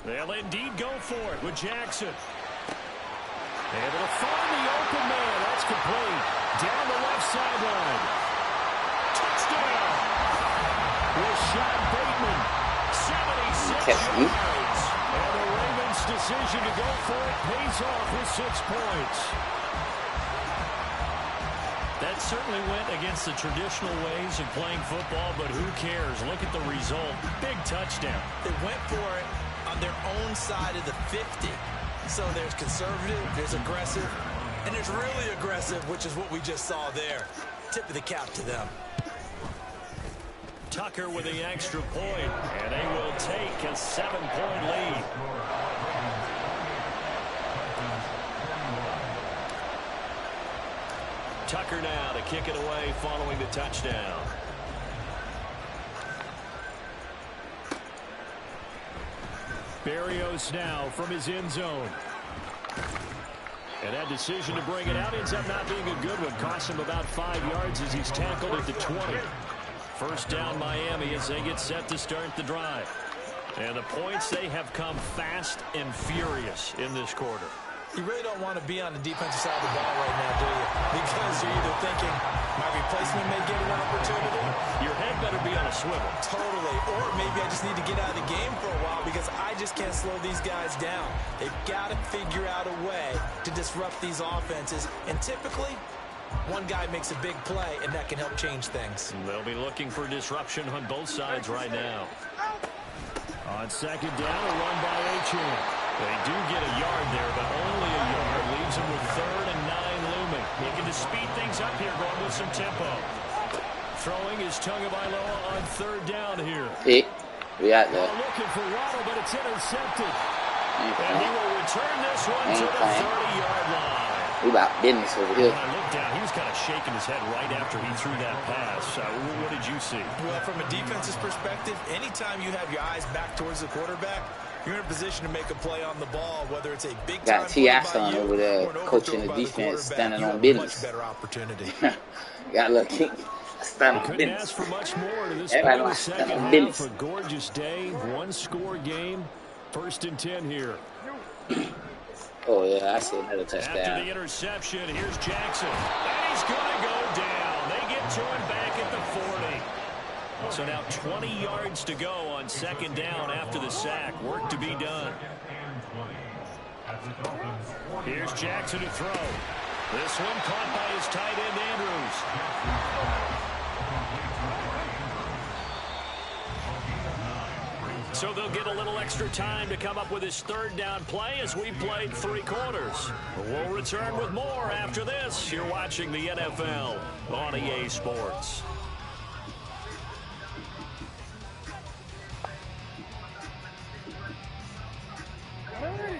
They'll indeed go for it with Jackson. Able to find the open man. That's complete. Down the left sideline. Touchdown. Rashad Bateman. 76 yards. And the Ravens' decision to go for it pays off with 6 points. That certainly went against the traditional ways of playing football, but who cares? Look at the result. Big touchdown. They went for it on their own side of the 50. So there's conservative, there's aggressive, and there's really aggressive, which is what we just saw there. Tip of the cap to them. Tucker with the extra point, and they will take a 7-point lead. Tucker now to kick it away following the touchdown. Berrios now from his end zone. And that decision to bring it out ends up not being a good one. Costs him about 5 yards as he's tackled at the 20. First down Miami as they get set to start the drive. And the points, they have come fast and furious in this quarter. You really don't want to be on the defensive side of the ball right now, do you? Because you're either thinking, my replacement may get an opportunity. Your head better be on a swivel. Totally. Or maybe I just need to get out of the game for a while because I just can't slow these guys down. They've got to figure out a way to disrupt these offenses. And typically, one guy makes a big play, and that can help change things. They'll be looking for disruption on both sides right now. On 2nd down, a run by Achane. They do get a yard there, but only a yard. Leaves them with 3rd and 9 looming. Looking to speed things up here, going with some tempo. Throwing is Tagovailoa on 3rd down here. Pick. We out there. Looking for Waddle, but it's intercepted. And he will return this one to the 30-yard line. We about business over here. When I looked down, he was kind of shaking his head right after he threw that pass. What did you see? Well, from a defense's perspective, anytime you have your eyes back towards the quarterback, you're in a position to make a play on the ball, whether it's a big got T.I. son over there coaching the defense, standing on business. Better opportunity. Got lucky. Standing on Couldn't business. ask for much more to this Everybody second on half. business. A gorgeous day, 1-score game. 1st and 10 here. Oh, yeah, I see another After touchdown. the interception, here's Jackson. And he's going to go down. They get to him back at the 40. So now 20 yards to go on second down after the sack. Work to be done. Here's Jackson to throw. This one caught by his tight end, Andrews. So they'll get a little extra time to come up with his third down play as we played 3 quarters. We'll return with more after this. You're watching the NFL on EA Sports.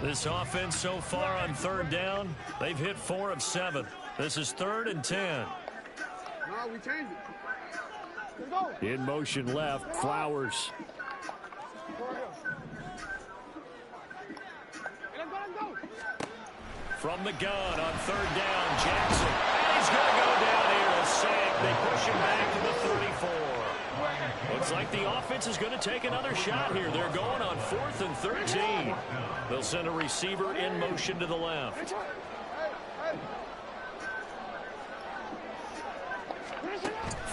This offense so far on third down, they've hit 4 of 7. This is 3rd and 10. No, we changed it. In motion left, Flowers. From the gun on third down, Jackson. And he's going to go down here, a sack. They push him back to the 34. Looks like the offense is going to take another shot here. They're going on 4th and 13. They'll send a receiver in motion to the left.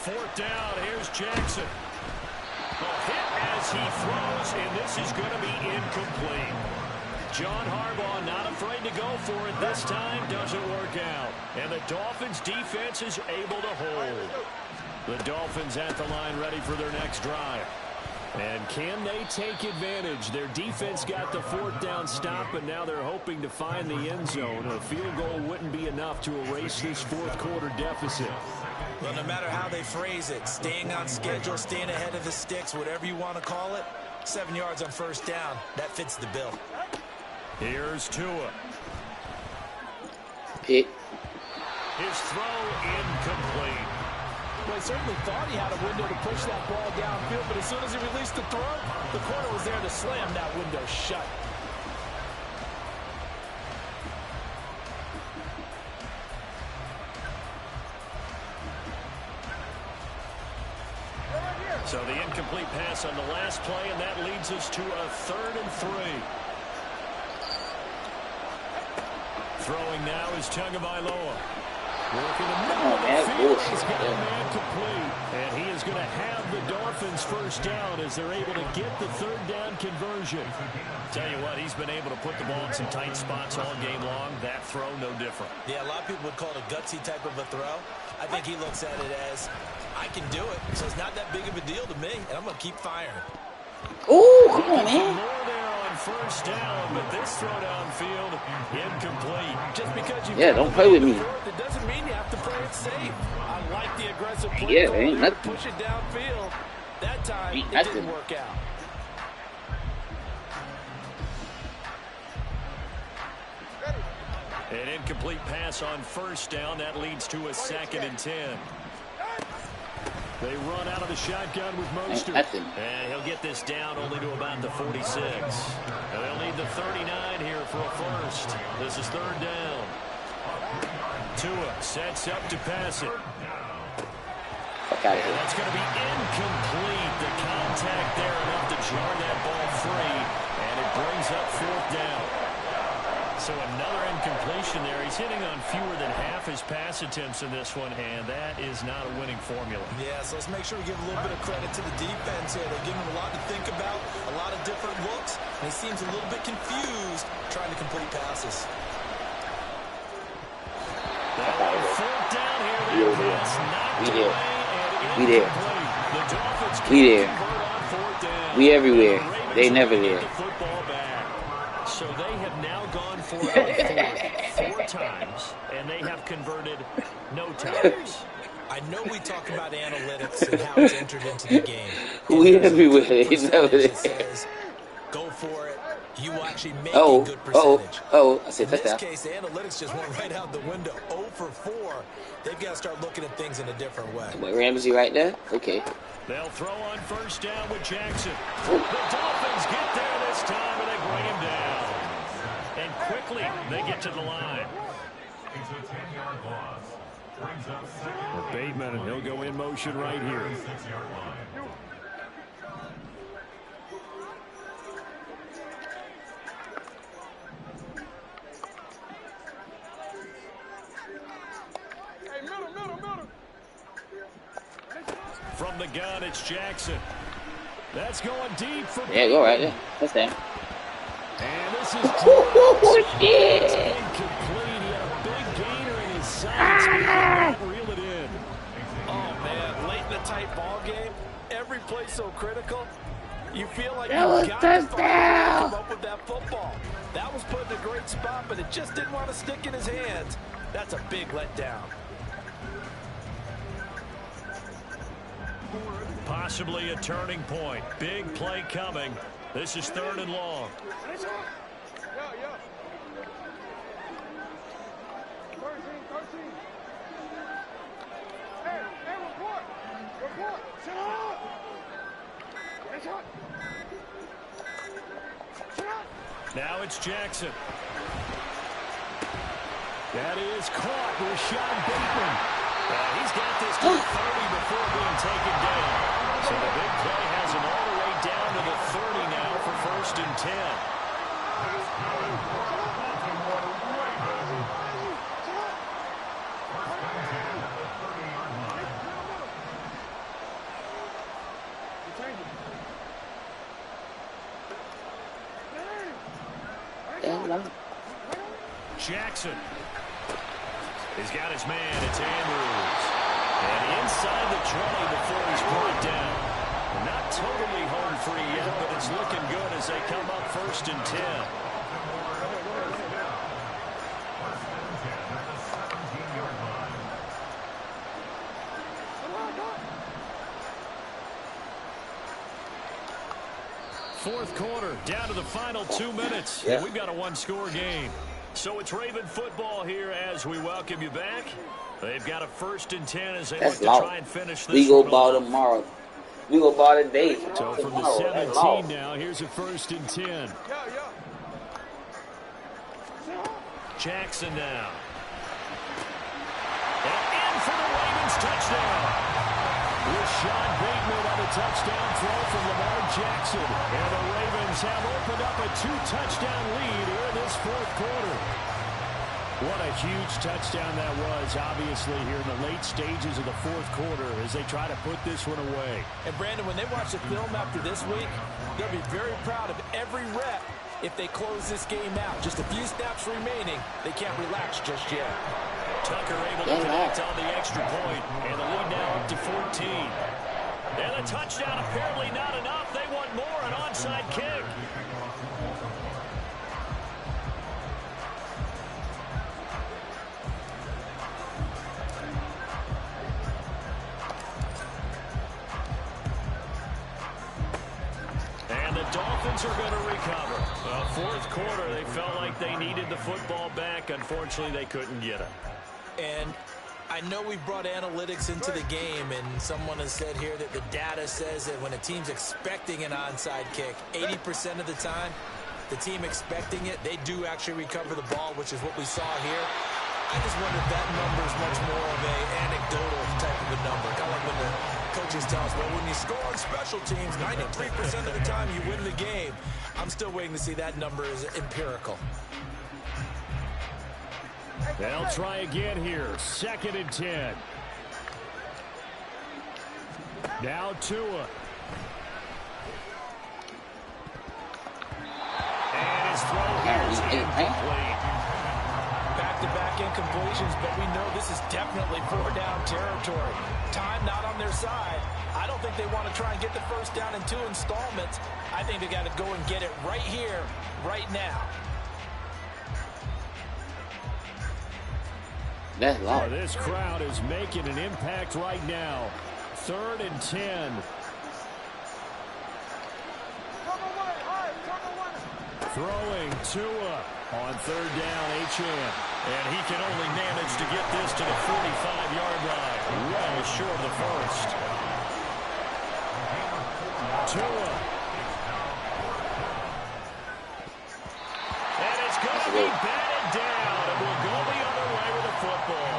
4th down, here's Jackson. A hit as he throws, and this is going to be incomplete. John Harbaugh not afraid to go for it this time. Doesn't work out. And the Dolphins defense is able to hold. The Dolphins at the line ready for their next drive. And can they take advantage? Their defense got the 4th down stop, and now they're hoping to find the end zone. A field goal wouldn't be enough to erase this 4th quarter deficit. Well, no matter how they phrase it, staying on schedule, staying ahead of the sticks, whatever you want to call it, 7 yards on 1st down, that fits the bill. Here's Tua. Pick. His throw incomplete. Well, he certainly thought he had a window to push that ball downfield, but as soon as he released the throw, the corner was there to slam that window shut. So the incomplete pass on the last play, and that leads us to a 3rd and 3. Throwing now is Tagovailoa. Working the middle of the field. He's got a man complete. And he is going to have the Dolphins 1st down as they're able to get the 3rd down conversion. Tell you what, he's been able to put the ball in some tight spots all game long. That throw, no different. Yeah, a lot of people would call it a gutsy type of a throw. I think he looks at it as, I can do it, so it's not that big of a deal to me, and I'm going to keep firing. Ooh, come on, man. More there on 1st down, but this throw downfield, incomplete. Just because you don't play with me. It doesn't mean you have to play it safe. I like the aggressive play. Yeah, ain't to nothing. push it downfield. That time, Ain't it nothing. didn't work out. An incomplete pass on 1st down. That leads to a 2nd and 10. They run out of the shotgun with Mostert. And he'll get this down only to about the 46. And they'll need the 39 here for a 1st. This is 3rd down. Tua sets up to pass it. Okay. And that's going to be incomplete. The contact there enough to jar that ball free. And it brings up 4th down. So another incompletion there. He's hitting on fewer than half his pass attempts in this one, and that is not a winning formula. Yeah, so let's make sure we give a little bit of credit to the defense here. They're giving him a lot to think about, a lot of different looks, and he seems a little bit confused trying to complete passes. That 4th down here. That pass knocked away and incomplete. The Dolphins can't convert on 4th down. We everywhere. They never there. The football back. So they have now gone for it 4 times, and they have converted no times. I know we talk about analytics and how it's entered into the game. We everywhere. They never there. Says, go for it. You will actually make a good percentage. I said In this touchdown. case, the analytics just went right out the window. 0 for 4. They've got to start looking at things in a different way. What, Ramsey right there? Okay. They'll throw on 1st down with Jackson. The Dolphins get there this time, and they bring him down. And quickly, they get to the line. It's a 10-yard loss. Brings up 2nd. Bateman, and he'll go in motion right here. 6-yard line. From from the gun, it's Jackson. That's going deep for... Yeah, go right there. That's that. And this is... Oh, shit! It's incomplete. He had a big gainer in his sights, but he could not reel it in. Oh, man, late in the tight ball game, every play so critical. You feel like that was you got to touchdown. come up with that football. That was put in a great spot, but it just didn't want to stick in his hands. That's a big letdown. Possibly a turning point. Big play coming. This is 3rd and long. Yeah. 13. Hey, report. Sit up. Get shot. Now it's Jackson. That is caught. Rashad Bateman. He's got this to the 30 before being taken down. So the big play has him all the way down to the 30 now for 1st and 10. Jackson. He's got his man. It's Andrews. And inside the 20 before he's brought down. Not totally home free yet, but it's looking good as they come up 1st and 10. Fourth quarter, down to the final 2 minutes. Yeah. We've got a one-score game. So it's Raven football here as we welcome you back. They've got a 1st and 10 as they look to try and finish this. We go ball tomorrow. We go ball today. So from the 17 now, here's a 1st and 10. Jackson now. And in for the Ravens touchdown. Rashad Bateman on a touchdown throw from Lamar Jackson. And the Ravens have opened up a 2-touchdown lead here in this 4th quarter. What a huge touchdown that was, obviously, here in the late stages of the 4th quarter as they try to put this one away. And, Brandon, when they watch the film after this week, they'll be very proud of every rep if they close this game out. Just a few snaps remaining. They can't relax just yet. Tucker able to connect on the extra point, and the lead now up to 14. And a touchdown apparently not enough. They want more, an onside kick. And the Dolphins are going to recover. 4th quarter, they felt like they needed the football back. Unfortunately, they couldn't get it. And I know we brought analytics into the game, and someone has said here that the data says that when a team's expecting an onside kick, 80% of the time, the team expecting it, they do actually recover the ball, which is what we saw here. I just wonder if that number is much more of an anecdotal type of a number. Kind of like when the coaches tell us, well, when you score on special teams, 93% of the time you win the game. I'm still waiting to see that number is empirical. They'll try again here. 2nd and 10. Now Tua. And his throw here is incomplete. Back-to-back incompletions, but we know this is definitely 4-down territory. Time not on their side. I don't think they want to try and get the 1st down in 2 installments. I think they got to go and get it right here, right now. That's loud. This crowd is making an impact right now. 3rd and 10. Throwing Tua on 3rd down, Achane. And he can only manage to get this to the 45-yard line. Well short of the 1st. Tua. And it's going to be batted down. And we'll go the other way with the football.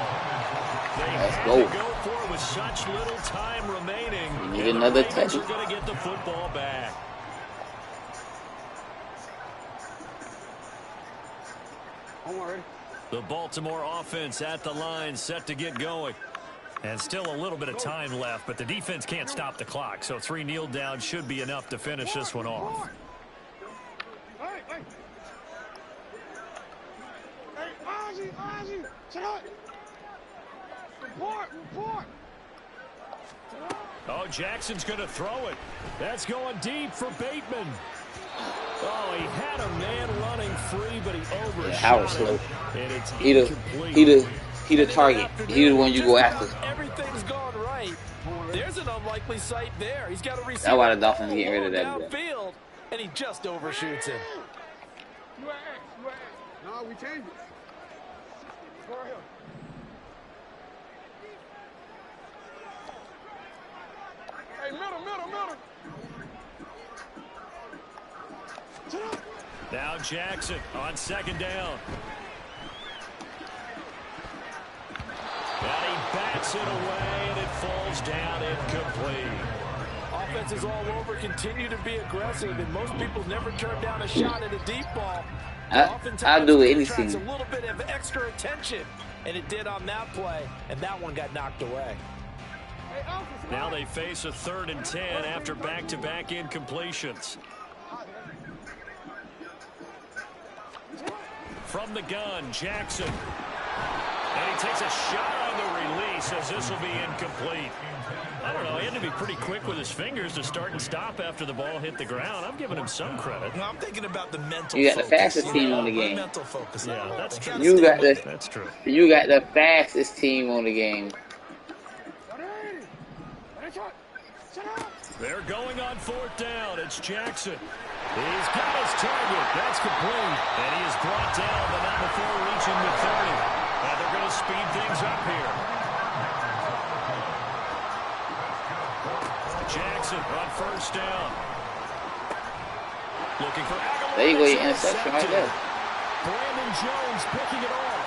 They had to go for it with such little time remaining. We need another touch. They're going to get the football back. I'm already. The Baltimore offense at the line, set to get going. And still a little bit of time left, but the defense can't stop the clock. So 3 kneel down should be enough to finish this one off. Hey, Ozzie, shut up. Report. Oh, Jackson's going to throw it. That's going deep for Bateman. Oh, he had a man running free, but he overshot it. And it's incomplete. He the target. He the one you go after. Everything's gone right. There's an unlikely sight there. He's got a receiver. That's why the Dolphins getting rid of that. Downfield, and he just overshoots him. You at X. No, we changed it. Go ahead. Hey, middle. Now Jackson on 2nd down. And he bats it away, and it falls down incomplete. Offenses all over continue to be aggressive, and most people never turn down a shot at a deep ball. I'll do it anything. A little bit of extra attention, and it did on that play, and that one got knocked away. Now they face a 3rd and 10 after back-to-back incompletions. From the gun, Jackson. And he takes a shot on the release as this will be incomplete. I don't know, he had to be pretty quick with his fingers to start and stop after the ball hit the ground. I'm giving him some credit. No, I'm thinking about the mental You got the fastest team on the game. Mental focus. Yeah, that's true. That's true. You got the fastest team on the game. They're going on 4th down. It's Jackson. He's got his target. That's complete. And he is brought down, but not before reaching the 30. And they're going to speed things up here. Jackson on 1st down. Looking for Aguilar. There you go, your interception right there. Brandon Jones picking it off.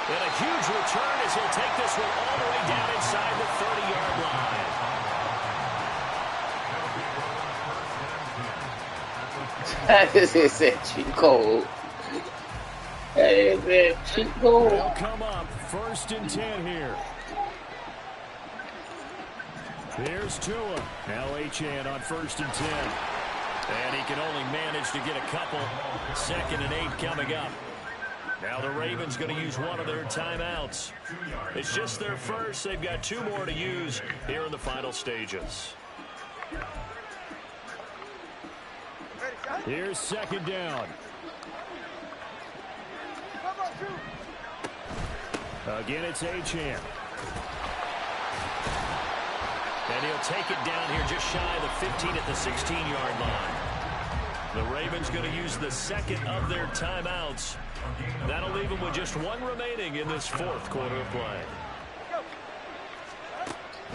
And a huge return as he'll take this one all the way down inside the 30-yard line. That is a cheat code. That is a cheat code. They'll come up 1st and 10 here. Here's Tua. Now Achane on 1st and 10. And he can only manage to get a couple. 2nd and 8 coming up. Now the Ravens going to use one of their timeouts. It's just their first. They've got 2 more to use here in the final stages. Here's 2nd down. Again, it's Achane. And he'll take it down here just shy of the 15 at the 16-yard line. The Ravens going to use the 2nd of their timeouts. That'll leave them with just 1 remaining in this 4th quarter of play.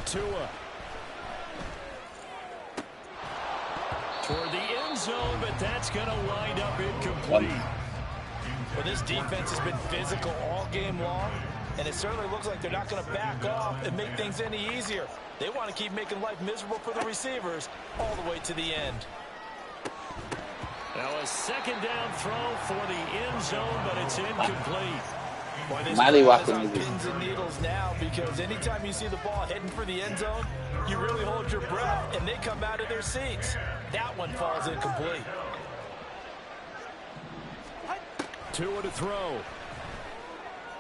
Tua. Toward the end zone, but that's going to wind up incomplete. Well, this defense has been physical all game long, and it certainly looks like they're not going to back off and make things any easier. They want to keep making life miserable for the receivers all the way to the end. Now a 2nd down throw for the end zone, but it's incomplete. Boy, this Miley crowd is Walker on movie. pins and needles now, because anytime you see the ball heading for the end zone, you really hold your breath, and they come out of their seats. That one falls incomplete. Tua to throw.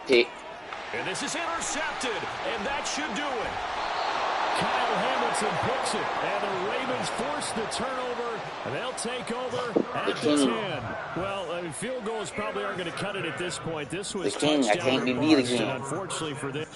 Pick. And this is intercepted, and that should do it. Kyle Hamilton picks it, and the Ravens force the turnover, and they'll take over at the 10. Well, field goals probably aren't going to cut it at this point. This was touchdown or bust, and unfortunately for them.